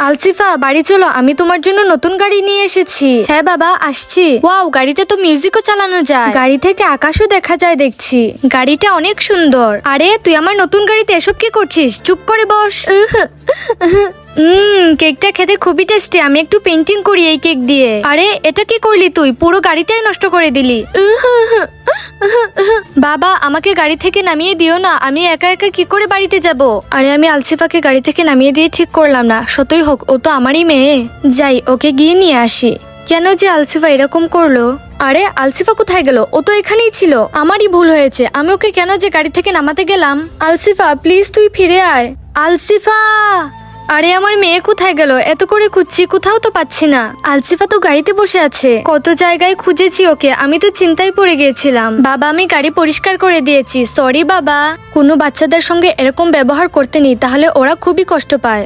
আলসিফা বাড়ি চলো, আমি তোমার জন্য নতুন গাড়ি নিয়ে এসেছি। হ্যাঁ বাবা আসছি। ওয়াও, গাড়িতে তো মিউজিকও চালানো যায়, গাড়ি থেকে আকাশও দেখা যায় দেখছি। গাড়িটা অনেক সুন্দর। আরে তুই আমার নতুন গাড়িতে এসব কি করছিস? চুপ করে বস। কেকটা খেতে খুবই টেস্টি। আমি একটু পেন্টিং করি এই কেক দিয়ে। আরে এটা কি করলি তুই? পুরো গাড়িটাই নষ্ট করে দিলি। বাবা আমাকে গাড়ি থেকে নামিয়ে দিও না, আমি একা একা কি করে বাড়িতে যাব? আরে আমি আলসিফাকে গাড়ি থেকে নামিয়ে দিয়ে ঠিক করলাম না। সতই হোক, ও তো আমারই মেয়ে। যাই, ওকে গিয়ে নিয়ে আসি। কেন যে আলসিফা এরকম করলো? আরে আলসিফা কোথায় গেল? ও তো এখানেই ছিল। আমারই ভুল হয়েছে, আমি ওকে কেন যে গাড়ি থেকে নামাতে গেলাম। আলসিফা প্লিজ তুই ফিরে আয়। আলসিফা! আরে আমার মেয়ে কোথায় গেল? এত করে খুঁজছি, কোথাও তো পাচ্ছি না। আলসিফা তো গাড়িতে বসে আছে। কত জায়গায় খুঁজেছি ওকে, আমি তো চিন্তায় পড়ে গিয়েছিলাম। বাবা আমি গাড়ি পরিষ্কার করে দিয়েছি, সরি বাবা। কোনো বাচ্চাদের সঙ্গে এরকম ব্যবহার করতে নেই, তাহলে ওরা খুবই কষ্ট পায়।